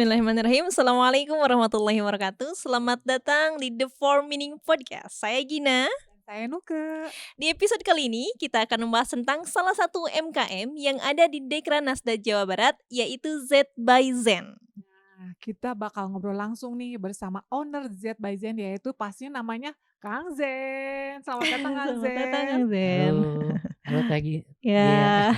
Bismillahirrahmanirrahim. Assalamualaikum warahmatullahi wabarakatuh. Selamat datang di The Four Meaning Podcast. Saya Gina. Saya Nuke. Di episode kali ini kita akan membahas tentang salah satu UMKM yang ada di Dekra Nasda Jawa Barat, yaitu Z by Zen. Nah, kita bakal ngobrol langsung nih bersama owner Z by Zen, yaitu pastinya namanya Kang Zen. Selamat datang Kang Selamat datang Zen. Kang Zen. Halo Kak Gia. Ya.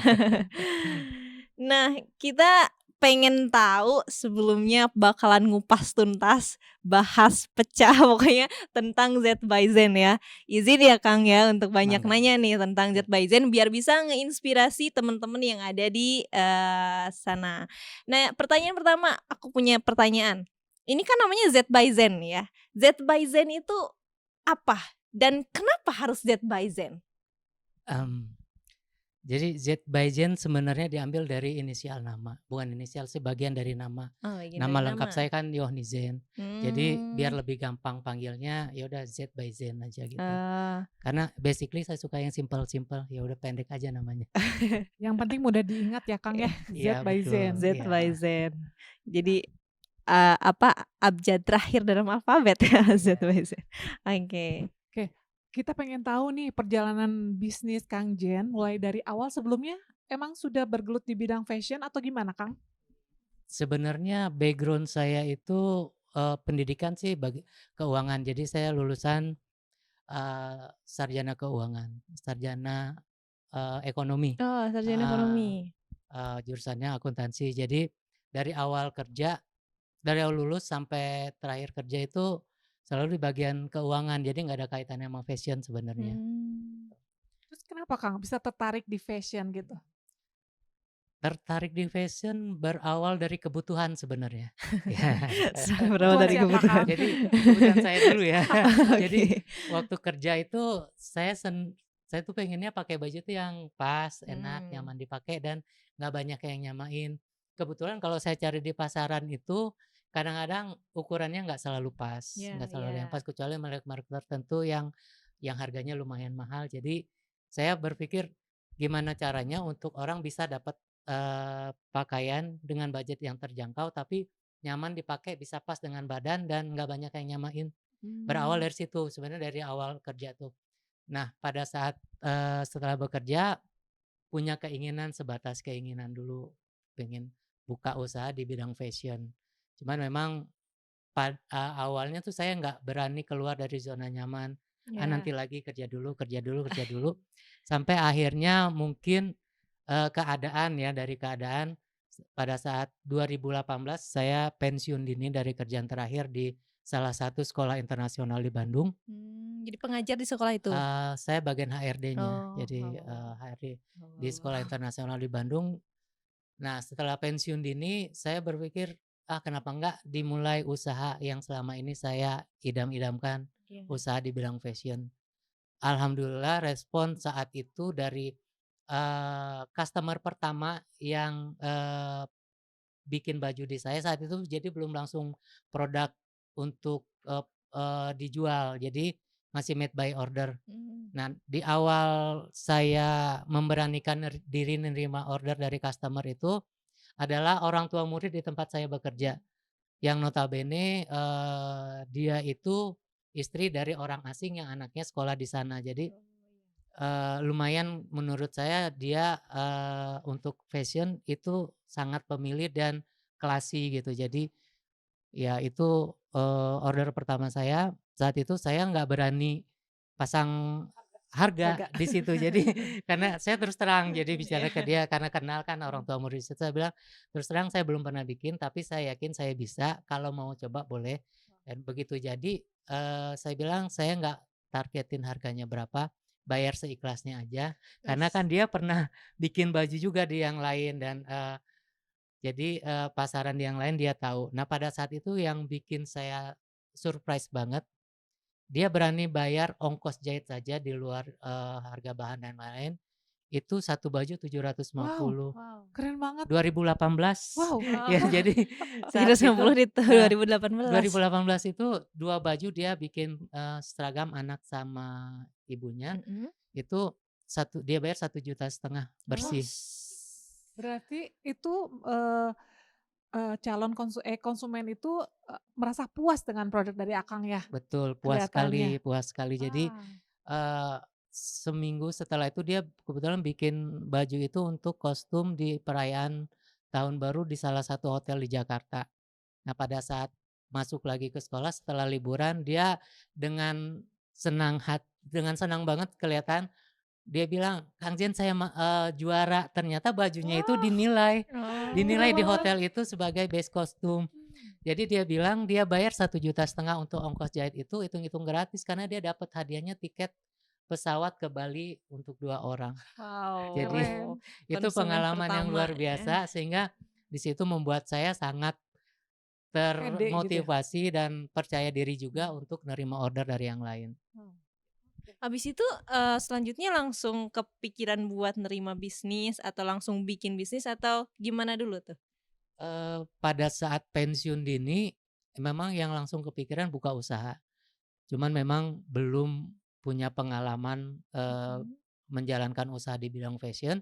Nah, kita pengen tahu sebelumnya bakalan ngupas tuntas, bahas pecah pokoknya tentang Z by Zen ya. Izin ya Kang ya untuk banyak Mangga. nanya nih tentang Z by Zen biar bisa ngeinspirasi teman-teman yang ada di sana. Nah, pertanyaan pertama, aku punya pertanyaan. Ini kan namanya Z by Zen ya. Z by Zen itu apa? Dan kenapa harus Z by Zen? Jadi Z by Zen sebenarnya diambil dari inisial nama, bukan inisial sih, bagian dari nama. Oh, bagian Nama dari lengkap nama. saya kan Yohni Zen. Jadi biar lebih gampang panggilnya ya udah Z by Zen aja gitu. Karena basically saya suka yang simple-simple, ya udah pendek aja namanya. Yang penting mudah diingat ya Kang ya, Z Iya, by betul. Zen. Z Iya. by Zen. Jadi abjad terakhir dalam alfabet ya Z by Zen. Oke. Kita pengen tahu nih perjalanan bisnis Kang Zen mulai dari awal. Sebelumnya emang sudah bergelut di bidang fashion atau gimana Kang? Sebenarnya background saya itu pendidikan sih keuangan. Jadi saya lulusan sarjana keuangan, sarjana ekonomi. Oh, sarjana ekonomi. Jurusannya akuntansi. Jadi dari awal lulus sampai terakhir kerja itu selalu di bagian keuangan. Jadi nggak ada kaitannya sama fashion sebenarnya. Terus kenapa Kang bisa tertarik di fashion gitu? Tertarik di fashion berawal dari kebutuhan sebenarnya. Berawal dari Siapa, kebutuhan. Kang? Jadi kebutuhan saya dulu ya. Jadi Oke. waktu kerja itu saya tuh pengennya pakai baju tuh yang pas, enak, nyaman dipakai dan nggak banyak yang nyamain. Kebetulan kalau saya cari di pasaran itu kadang-kadang ukurannya nggak selalu pas, Iya, nggak selalu iya. yang pas, kecuali merek-merek tertentu yang harganya lumayan mahal. Jadi saya berpikir gimana caranya untuk orang bisa dapat pakaian dengan budget yang terjangkau tapi nyaman dipakai, bisa pas dengan badan dan nggak banyak yang nyamain. Berawal dari situ sebenarnya, dari awal kerja tuh. Nah pada saat setelah bekerja punya keinginan, sebatas keinginan dulu, pengen buka usaha di bidang fashion. Cuman memang awalnya tuh saya nggak berani keluar dari zona nyaman. Nanti lagi kerja dulu, sampai akhirnya mungkin keadaan pada saat 2018 saya pensiun dini dari kerjaan terakhir di salah satu sekolah internasional di Bandung. Jadi pengajar di sekolah itu? Saya bagian HRD-nya, Oh, jadi wow. HRD di sekolah internasional di Bandung. Nah setelah pensiun dini saya berpikir, kenapa enggak dimulai usaha yang selama ini saya idam-idamkan, Iya. usaha di bidang fashion. Alhamdulillah respon saat itu dari customer pertama yang bikin baju di saya saat itu, jadi belum langsung produk untuk dijual, jadi masih made by order. Nah di awal saya memberanikan diri menerima order dari customer itu adalah orang tua murid di tempat saya bekerja, yang notabene dia itu istri dari orang asing yang anaknya sekolah di sana. Jadi lumayan menurut saya dia untuk fashion itu sangat pemilih dan classy gitu. Jadi ya itu order pertama saya. Saat itu saya nggak berani pasang harga di situ. Jadi karena saya terus terang jadi bicara ke dia, karena kenal kan orang tua murid di situ, saya bilang terus terang saya belum pernah bikin tapi saya yakin saya bisa, kalau mau coba boleh. Dan begitu jadi saya bilang saya nggak targetin harganya berapa, bayar seikhlasnya aja. Karena kan dia pernah bikin baju juga di yang lain dan jadi pasaran di yang lain dia tahu. Nah pada saat itu yang bikin saya surprise banget, dia berani bayar ongkos jahit saja di luar harga bahan dan lain-lain, itu satu baju 750. Wow, keren banget. 2018. Wow. Ya jadi saat itu 750 di 2018. 2018 itu 2 baju dia bikin seragam anak sama ibunya. Itu dia bayar 1,5 juta bersih. Berarti itu konsumen itu, merasa puas dengan produk dari Akang ya, Betul, kelihatannya? puas sekali. Jadi, Ah, eee, seminggu setelah itu dia kebetulan bikin baju itu untuk kostum di perayaan tahun baru di salah satu hotel di Jakarta. Nah, pada saat masuk lagi ke sekolah setelah liburan, dia dengan dengan senang banget kelihatan, dia bilang, "Kang Jen saya juara." Ternyata bajunya itu wah, dinilai murah dinilai di banget. hotel itu sebagai best costume. Jadi dia bilang dia bayar 1,5 juta untuk ongkos jahit itu, hitung-hitung gratis karena dia dapat hadiahnya tiket pesawat ke Bali untuk 2 orang. Jadi Wow, Keren. itu konsumen pengalaman yang pertama luar ya. biasa sehingga di situ membuat saya sangat Pede gitu ya? termotivasi dan percaya diri juga untuk nerima order dari yang lain. Oh, oke. Habis itu, selanjutnya langsung kepikiran buat nerima bisnis atau langsung bikin bisnis atau gimana dulu tuh? Pada saat pensiun dini memang yang langsung kepikiran buka usaha. Cuman memang belum punya pengalaman, Mhm. menjalankan usaha di bidang fashion.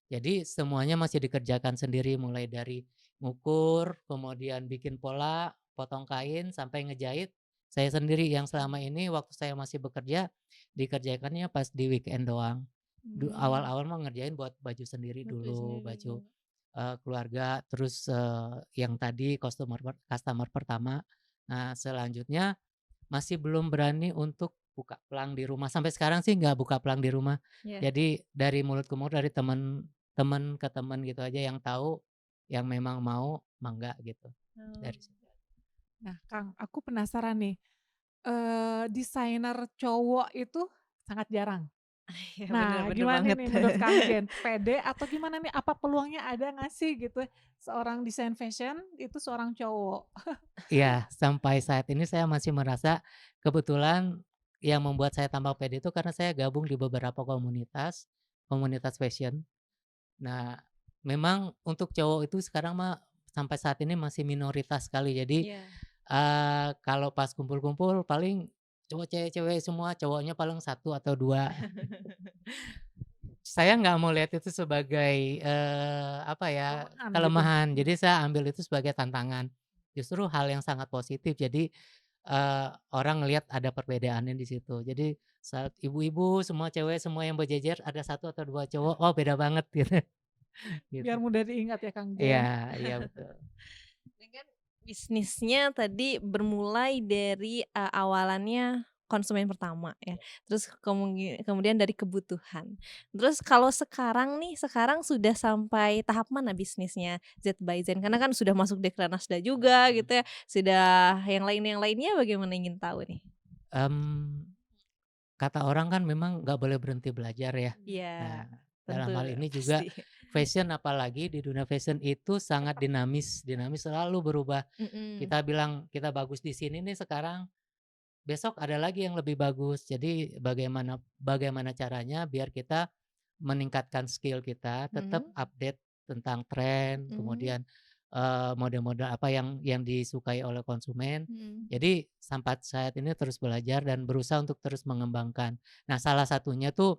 Jadi semuanya masih dikerjakan sendiri mulai dari ngukur, kemudian bikin pola, potong kain, sampai ngejahit, saya sendiri yang selama ini waktu saya masih bekerja, dikerjakannya pas di weekend doang. Mmm, Awal-awal mah ngerjain buat baju sendiri betul dulu, sendiri baju, dulu. keluarga, terus, yang tadi customer pertama. Nah, selanjutnya masih belum berani untuk buka plang di rumah, sampai sekarang sih nggak buka plang di rumah. Iya. Jadi dari mulut ke mulut, dari temen ke temen gitu aja yang tahu, yang memang mau, mangga gitu, Oh. dari situ. Nah Kang, aku penasaran nih, desainer cowok itu sangat jarang. Iya, bener Nah, bener gimana banget. nih menurut Kang Jen, pede atau gimana nih? Apa peluangnya ada nggak sih gitu, seorang desain fashion itu seorang cowok? Iya, sampai saat ini saya masih merasa kebetulan yang membuat saya tambah pede itu karena saya gabung di beberapa komunitas, komunitas fashion. Nah, memang untuk cowok itu sekarang mah sampai saat ini masih minoritas sekali. Jadi, Iya. kalau pas kumpul-kumpul paling cowok cewek-cewek semua, cowoknya paling satu atau 2. Saya nggak mau lihat itu sebagai, apa ya, Kelemahan gitu? kelemahan. Mmm. Jadi saya ambil itu sebagai tantangan. Justru hal yang sangat positif. Jadi, orang ngelihat ada perbedaannya di situ. Jadi saat ibu-ibu semua cewek semua yang berjejer ada satu atau 2 cowok, oh beda banget gitu, gitu. Biar mudah diingat ya Kang Iya, Jen. iya betul. Ini kan bisnisnya tadi bermulai dari, awalannya konsumen pertama ya, terus kemudian dari kebutuhan. Terus kalau sekarang nih, sekarang sudah sampai tahap mana bisnisnya Z by Zen? Karena kan sudah masuk Dekranasda juga gitu ya, sudah yang lainnya bagaimana ingin tahu nih? Mmm, kata orang kan memang nggak boleh berhenti belajar ya. Iya, Nah, dalam tentu hal ini juga pasti. fashion apalagi di dunia fashion itu sangat Cepat. dinamis, dinamis selalu berubah. Mhm, Kita bilang kita bagus di sini nih sekarang, besok ada lagi yang lebih bagus. Jadi bagaimana bagaimana caranya biar kita meningkatkan skill kita, tetap mhm, update tentang tren, mhm, kemudian, model-model apa yang disukai oleh konsumen. mhm. Jadi sampai saat ini terus belajar dan berusaha untuk terus mengembangkan. Nah, salah satunya tuh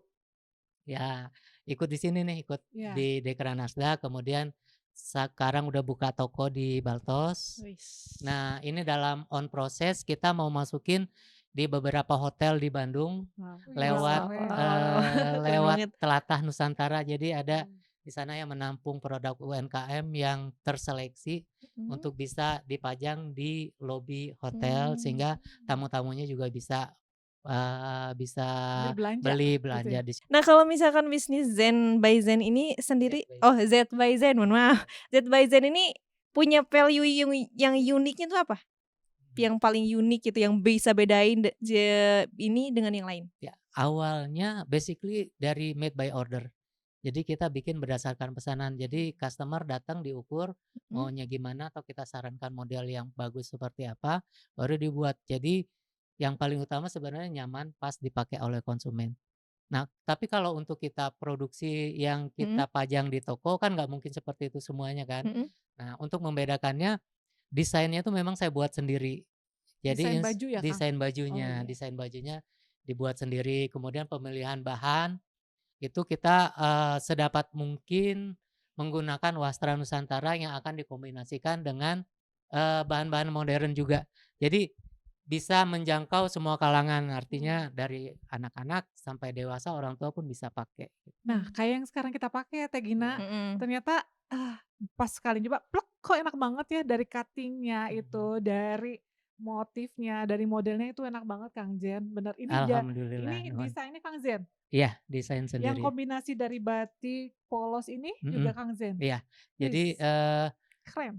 ya ikut di sini nih, ikut Iya. di Dekranasda, kemudian sekarang udah buka toko di Baltos. Wis. Nah, ini dalam on proses kita mau masukin di beberapa hotel di Bandung Wow. Wih, Wow lewat, wow keren. wow, keren lewat banget. Telatah Nusantara. Jadi ada Mmm. di sana yang menampung produk UMKM yang terseleksi Mhm, untuk bisa dipajang di lobi hotel mmm. sehingga tamu-tamunya juga bisa Sambil belanja beli gitu belanja ya? di situ. Nah, kalau misalkan bisnis Zen by Zen ini Step sendiri by oh, step. Z by Zen, mohon maaf. Z by Zen ini punya value yang uniknya itu apa? Mhm. Yang paling unik gitu, yang bisa bedain ini dengan yang lain? Ya, awalnya basically dari made by order. Jadi kita bikin berdasarkan pesanan. Jadi customer datang diukur Mhm, maunya gimana atau kita sarankan model yang bagus seperti apa, baru dibuat. Jadi yang paling utama sebenarnya nyaman pas dipakai oleh konsumen. Nah, tapi kalau untuk kita produksi yang mhm, kita pajang di toko kan nggak mungkin seperti itu semuanya kan. mhm. Nah, untuk membedakannya desainnya itu memang saya buat sendiri. Jadi Desain baju ya Kang? Oh iya. desain bajunya dibuat sendiri, kemudian pemilihan bahan itu kita, sedapat mungkin menggunakan wastra Nusantara yang akan dikombinasikan dengan bahan-bahan modern juga. Jadi bisa menjangkau semua kalangan, artinya dari anak-anak sampai dewasa, orang tua pun bisa pakai. Nah, kayak yang sekarang kita pakai ya Teh Gina, Iya. Mhm. ternyata, pas sekali nyoba, plek, kok enak banget ya dari cutting-nya Mhm. itu, dari motifnya, dari modelnya itu enak banget Kang Jen, bener. Alhamdulillah, Ini nuhun. desainnya Kang Zen? Iya, desain Yang sendiri. kombinasi dari batik polos ini Mhm, juga Kang Zen? iya. Jadi, Wis, keren.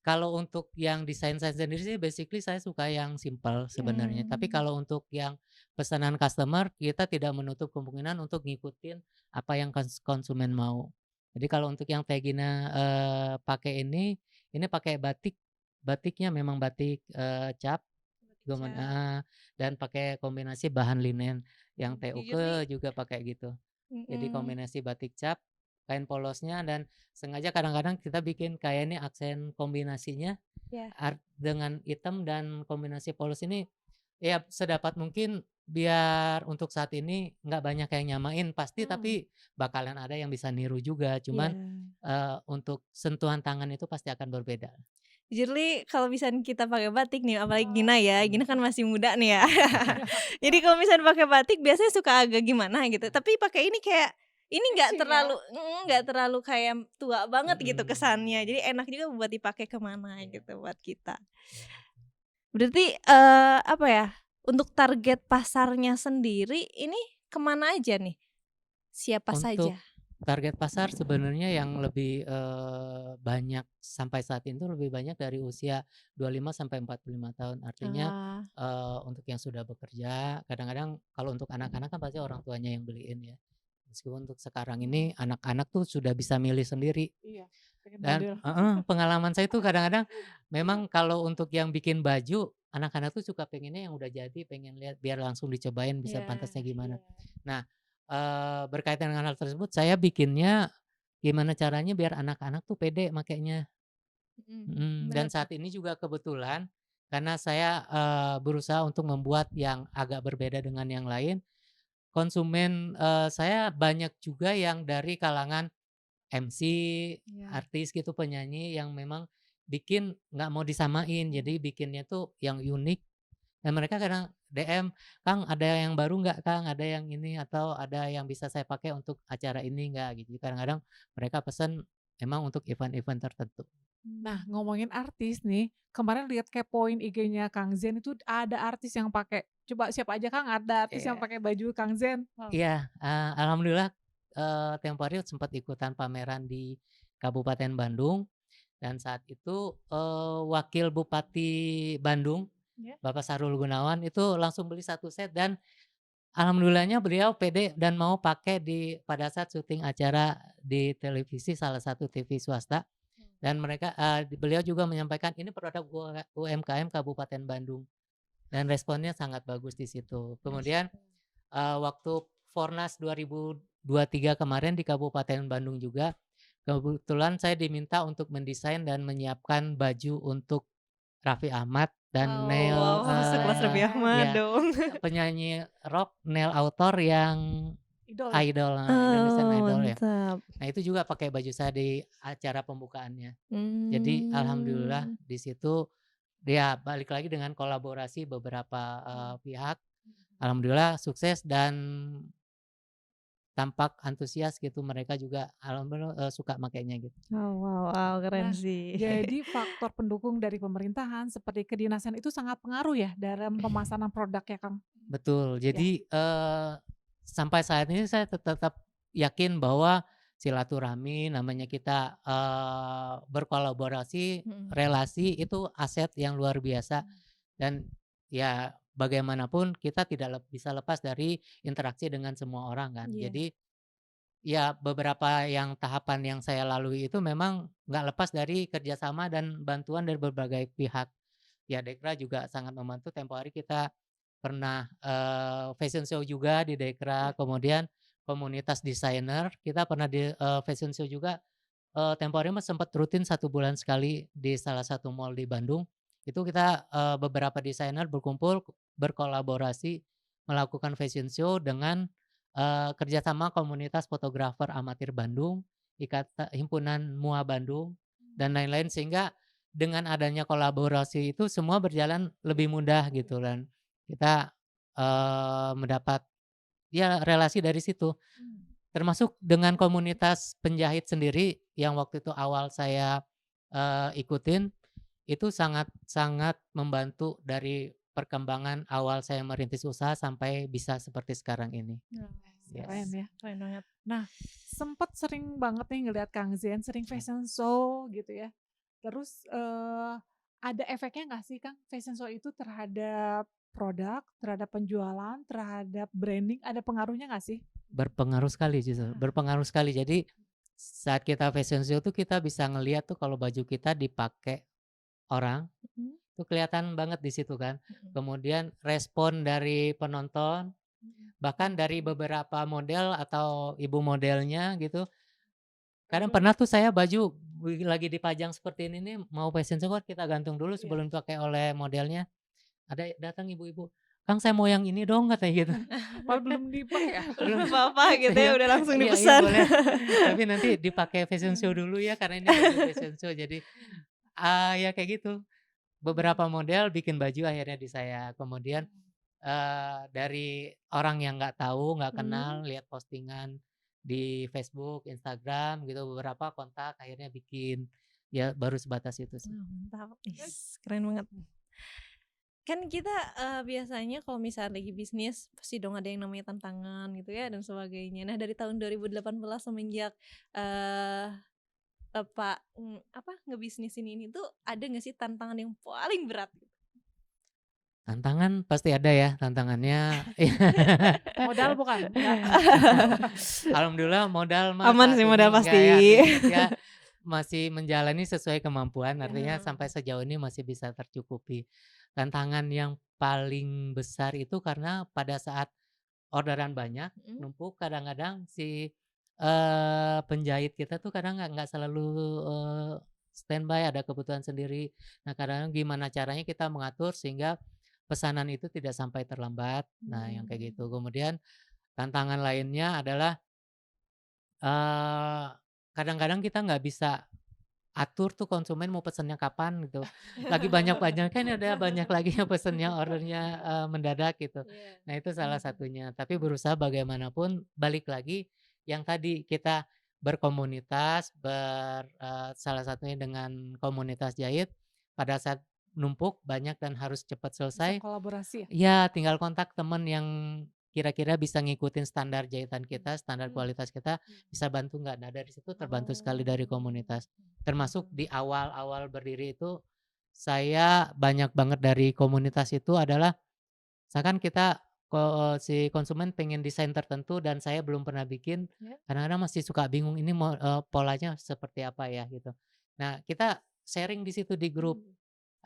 kalau untuk yang desain saya sendiri sih basically saya suka yang simple sebenarnya. Tapi Mmm. kalau untuk yang pesanan customer, kita tidak menutup kemungkinan untuk ngikutin apa yang konsumen mau. Jadi kalau untuk yang Teh Gina, pakai ini pakai batik. Batiknya memang batik, cap, Batik cap. dan pakai kombinasi bahan linen. Yang Jujur nih, TUK juga pakai gitu. Jadi mhm, kombinasi batik cap, kain polosnya, dan sengaja kadang-kadang kita bikin kayak ini aksen kombinasinya iya, dengan hitam dan kombinasi polos ini ya sedapat mungkin biar untuk saat ini nggak banyak yang nyamain pasti, Mmm, tapi bakalan ada yang bisa niru juga. iya. Cuman, untuk sentuhan tangan itu pasti akan berbeda. Jujur nih kalau misalnya kita pakai batik nih, apalagi oh, Gina ya, Mhm. Gina kan masih muda nih ya. Jadi kalau misalnya pakai batik biasanya suka agak gimana gitu, tapi pakai ini kayak, ini matching ya? nggak terlalu kayak tua banget gitu Mhm. kesannya, jadi enak juga buat dipakai ke mana Iya, gitu buat kita. iya betul. Berarti, apa ya, untuk target pasarnya sendiri ini kemana aja nih? Siapa Untuk saja? target pasar sebenarnya yang lebih, banyak sampai saat ini tuh lebih banyak dari usia 25 sampai 45 tahun. Artinya, Ah, untuk yang sudah bekerja, kadang-kadang kalau untuk anak-anak kan pasti orang tuanya yang beliin ya. Meskipun untuk sekarang Mhm, ini anak-anak tuh sudah bisa milih sendiri. iya, pengen Dan model. pengalaman saya tuh kadang-kadang memang kalau untuk yang bikin baju, anak-anak tuh suka pengennya yang udah jadi, pengen lihat biar langsung dicobain bisa iya, pantasnya gimana. Iya. Nah, berkaitan dengan hal tersebut saya bikinnya gimana caranya biar anak-anak tuh pede makainya. mhm, Dan bener tuh. saat ini juga kebetulan karena saya, berusaha untuk membuat yang agak berbeda dengan yang lain, konsumen, saya banyak juga yang dari kalangan MC, Iya. artis gitu, penyanyi yang memang bikin nggak mau disamain, Mmm, jadi bikinnya tuh yang unik dan mereka kadang DM, "Kang ada yang baru nggak Kang? Ada yang ini atau ada yang bisa saya pakai untuk acara ini nggak?" Gitu. Kadang-kadang mereka pesen memang untuk event-event tertentu. nah ngomongin artis nih, kemarin lihat kepoin IG-nya Kang Zen itu ada artis yang pakai coba siapa aja Kang, ada artis yang Iya. pakai baju Kang Zen? Wow. Iya, alhamdulillah, tempo hari sempat ikutan pameran di Kabupaten Bandung dan saat itu, Wakil Bupati Bandung, Ya? Bapak Sahrul Gunawan itu langsung beli satu set dan alhamdulillahnya beliau pede dan mau pakai pada saat syuting acara di televisi salah satu TV swasta dan mereka, beliau juga menyampaikan ini produk UMKM Kabupaten Bandung dan responnya sangat bagus di situ. Masya Kemudian, Allah. waktu Fornas 2023 kemarin di Kabupaten Bandung juga, kebetulan saya diminta untuk mendesain dan menyiapkan baju untuk Raffi Ahmad dan Wow wow, sekelas Raffi Keren, Ahmad ya, dong. penyanyi rock Neil Autor yang idol ya? Idol, Indonesian Oh, Idol ya. mantap. Nah itu juga pakai baju saya di acara pembukaannya. Jadi alhamdulillah Mmm, di situ dia balik lagi dengan kolaborasi beberapa, Mmm, pihak, mhm. alhamdulillah sukses dan tampak antusias gitu, mereka juga alhamdulillah, suka makainya gitu. wow wow wow, keren Nah, sih. jadi faktor pendukung dari pemerintahan seperti kedinasan itu sangat pengaruh ya dalam pemasaran produk ya Kang? Betul, Ya? jadi, sampai saat ini saya tetap yakin bahwa silaturahmi namanya kita, berkolaborasi, Mhm, relasi itu aset yang luar biasa Mmm, dan ya bagaimanapun kita tidak bisa lepas dari interaksi dengan semua orang kan. iya, Jadi ya beberapa yang tahapan yang saya lalui itu memang nggak lepas dari kerjasama dan bantuan dari berbagai pihak. Ya Dekra juga sangat membantu, tempo hari kita pernah, fashion show juga di Dekra, ya. kemudian komunitas desainer, kita pernah di, fashion show juga, tempo hari mah sempet rutin 1 bulan sekali di salah satu mall di Bandung. Itu kita, beberapa desainer berkumpul, berkolaborasi, melakukan fashion show dengan, kerjasama komunitas fotografer amatir Bandung, Himpunan MUA Bandung dan lain-lain, sehingga dengan adanya kolaborasi itu semua berjalan lebih mudah gitu, dan kita mendapat ya relasi dari situ. Termasuk dengan komunitas penjahit sendiri yang waktu itu awal saya ikutin, itu sangat-sangat membantu dari perkembangan awal saya merintis usaha sampai bisa seperti sekarang ini. Keren Yes. ya. Keren banget. Nah, sempet sering banget nih ngeliat Kang Zen sering fashion show gitu ya. Terus ada efeknya nggak sih Kang fashion show itu terhadap produk, terhadap penjualan, terhadap branding, ada pengaruhnya nggak sih? Berpengaruh sekali justru, berpengaruh sekali. Jadi saat kita fashion show tuh kita bisa ngelihat tuh kalau baju kita dipakai orang, Mhm, tuh kelihatan banget di situ kan. mhm. Kemudian respon dari penonton, bahkan dari beberapa model atau ibu modelnya gitu. Kadang pernah tuh saya baju lagi dipajang seperti ini nih, mau fashion show kan kita gantung dulu Iya. sebelum dipakai oleh modelnya. Ada datang ibu-ibu, "Kang saya mau yang ini dong," katanya gitu. Padahal belum dipakai ya? Belum apa-apa gitu ya Saya udah langsung iya iya dipesan. boleh, tapi nanti dipakai fashion show dulu ya karena ini baju fashion show. Jadi, ya kayak gitu. Beberapa model bikin baju akhirnya di saya. Kemudian, dari orang yang nggak tahu, nggak kenal, lihat postingan di Facebook, Instagram gitu, beberapa kontak akhirnya bikin. Ya baru sebatas itu sih. Mantap. Keren banget. Kan kita, biasanya kalau misalnya lagi bisnis pasti dong ada yang namanya tantangan gitu ya dan sebagainya. Nah dari tahun 2018 semenjak, eee, Bapak, ngebisnisin ini tuh ada nggak sih tantangan yang paling berat gitu? Tantangan pasti ada ya, tantangannya. Modal bukan? Enggak. Alhamdulillah modal mah Aman saat sih modal ini enggak pasti. ya, artinya ya masih menjalani sesuai kemampuan, artinya Iya. sampai sejauh ini masih bisa tercukupi. Tantangan yang paling besar itu karena pada saat orderan banyak, Mhm. numpuk, kadang-kadang si, penjahit kita tuh kadang nggak selalu, standby, ada kebutuhan sendiri. Nah, kadang-kadang gimana caranya kita mengatur sehingga pesanan itu tidak sampai terlambat. Nah, yang kayak gitu. Kemudian tantangan lainnya adalah Eee, kadang-kadang kita nggak bisa atur tuh konsumen mau pesennya kapan gitu. Lagi banyak-banyaknya kan ada banyak lagi yang pesennya, ordernya, mendadak gitu. Iya. Nah itu salah satunya, tapi berusaha bagaimanapun balik lagi yang tadi kita berkomunitas, salah satunya dengan komunitas jahit, pada saat numpuk banyak dan harus cepat Bisa selesai, kolaborasi ya? ya tinggal kontak temen yang kira-kira bisa ngikutin standar jahitan kita, standar Mmm. kualitas kita, bisa bantu nggak? Nah dari situ terbantu sekali Oh. dari komunitas. Termasuk di awal-awal berdiri itu, saya banyak banget dari komunitas itu adalah, misalkan kita si konsumen pengen desain tertentu dan saya belum pernah bikin, Ya. kadang-kadang masih suka bingung ini mau, polanya seperti apa ya gitu. Nah kita sharing di situ di grup.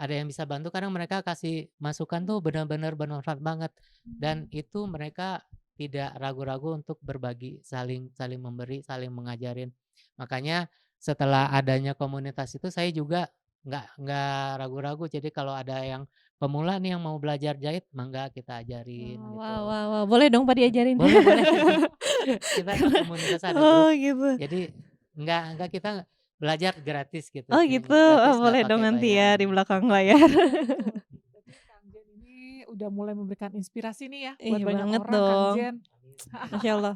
Ada yang bisa bantu kadang mereka kasih masukan tuh benar-benar bermanfaat banget, dan itu mereka tidak ragu-ragu untuk berbagi, saling saling memberi, saling mengajarin. Makanya setelah adanya komunitas itu saya juga nggak ragu-ragu, jadi kalau ada yang pemula nih yang mau belajar jahit, mangga kita ajarin Wah wah gitu. wah wah, boleh dong Pak diajarin? Boleh boleh, kita ada komunitas, ada Oh grup, gitu. jadi nggak kita belajar gratis gitu Oh sih, gitu, gratis nggak boleh dong pakai nanti ya di bayaran. belakang layar. Berarti Kang Jen ini udah mulai memberikan inspirasi nih ya Ih buat banyak banget orang Kang dong, Jen. Masya Allah.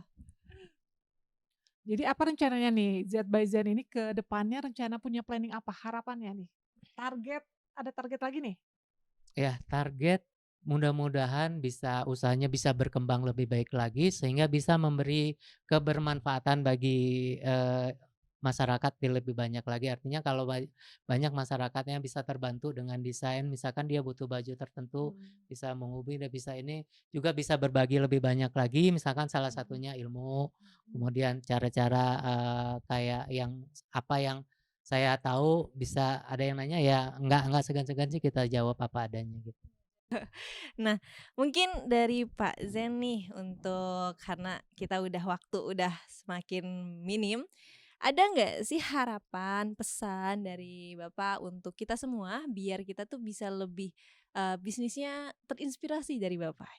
Jadi apa rencananya nih Z by Zen ini ke depannya rencana punya planning apa? Harapannya nih? Target, ada target lagi nih? Ya, target mudah-mudahan usahanya bisa berkembang lebih baik lagi sehingga bisa memberi kebermanfaatan bagi, masyarakat di lebih banyak lagi. Artinya kalau banyak masyarakat yang bisa terbantu dengan desain, misalkan dia butuh baju tertentu, bisa menghubungi dan bisa ini, juga bisa berbagi lebih banyak lagi, misalkan salah satunya ilmu, kemudian cara-cara, kayak apa yang saya tahu bisa ada yang nanya ya nggak segan-segan sih kita jawab apa adanya gitu. Nah, mungkin dari Pak Zen nih untuk karena kita waktu udah semakin minim, ada nggak sih harapan, pesan dari Bapak untuk kita semua biar kita tuh bisa lebih, bisnisnya terinspirasi dari Bapak?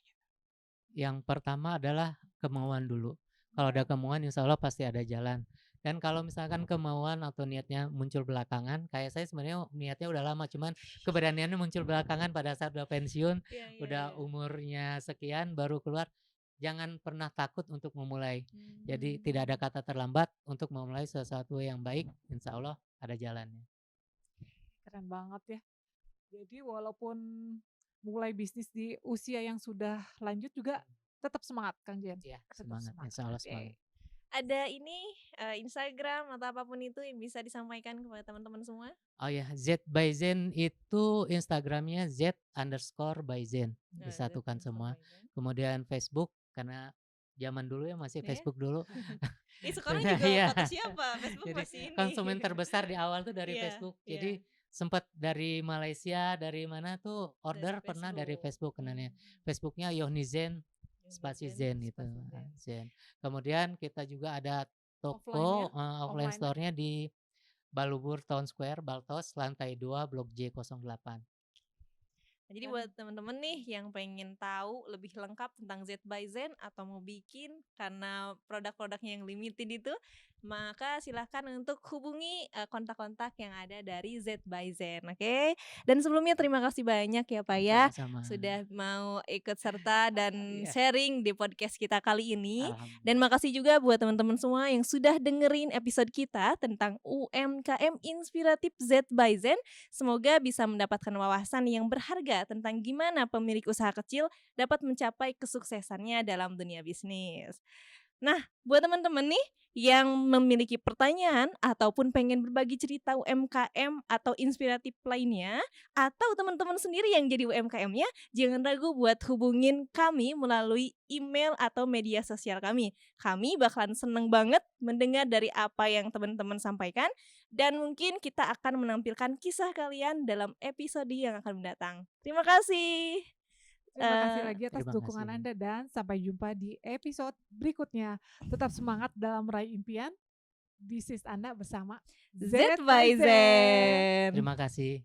Yang pertama adalah kemauan dulu. Kalau ada kemauan insya Allah pasti ada jalan. Dan kalau misalkan kemauan atau niatnya muncul belakangan, kayak saya sebenarnya niatnya udah lama, cuman keberaniannya muncul belakangan pada saat udah pensiun, Iya iya udah iya. umurnya sekian baru keluar. Jangan pernah takut untuk memulai. Jadi tidak ada kata terlambat untuk memulai sesuatu yang baik, insya Allah ada jalannya. Keren banget ya. Jadi walaupun mulai bisnis di usia yang sudah lanjut juga tetap semangat Kang Jen. Ya, Tetap semangat, semangat. insya Allah Oke. semangat. Ada ini Instagram atau apapun itu yang bisa disampaikan kepada teman-teman semua? Oh ya, Z by Zen itu Instagramnya Z_by Zen, Nah, disatukan semua. Z_by_Zen. Kemudian Facebook, karena zaman dulu ya masih Ya. Facebook dulu. Sekarang Nah, juga iya. kata siapa? Facebook Jadi masih ini. konsumen terbesar di awal tuh dari Iya, Facebook. iya. Jadi sempat dari Malaysia, dari mana tuh order Dari pernah dari Facebook kenalnya. Hmm. Facebooknya Yohni Zen, spasi Zen itu. Spasi Zen. Kemudian kita juga ada Offline-nya? toko offline Offline-nya? store-nya di Balubur Town Square, Baltos, lantai 2, Blok J08. Nah, jadi buat teman-teman nih yang pengen tahu lebih lengkap tentang Z_by_Zen atau mau bikin karena produk-produknya yang limited itu, maka silahkan untuk hubungi kontak-kontak yang ada dari Z_by_Zen, oke? Dan sebelumnya terima kasih banyak ya Pak ya Sama-sama. sudah mau ikut serta dan Iya. sharing di podcast kita kali ini. Alhamdulillah. Dan makasih juga buat teman-teman semua yang sudah dengerin episode kita tentang UMKM Inspiratif Z_by_Zen. Semoga bisa mendapatkan wawasan yang berharga tentang gimana pemilik usaha kecil dapat mencapai kesuksesannya dalam dunia bisnis. Nah, buat teman-teman nih yang memiliki pertanyaan ataupun pengen berbagi cerita UMKM atau inspiratif lainnya, atau teman-teman sendiri yang jadi UMKM-nya, jangan ragu buat hubungin kami melalui email atau media sosial kami. Kami bakalan seneng banget mendengar dari apa yang teman-teman sampaikan, dan mungkin kita akan menampilkan kisah kalian dalam episode yang akan mendatang. Terima kasih. Terima kasih lagi atas Terima dukungan kasih. Anda dan sampai jumpa di episode berikutnya. Tetap semangat dalam meraih impian bisnis Anda bersama Z_by_Zen. Terima kasih.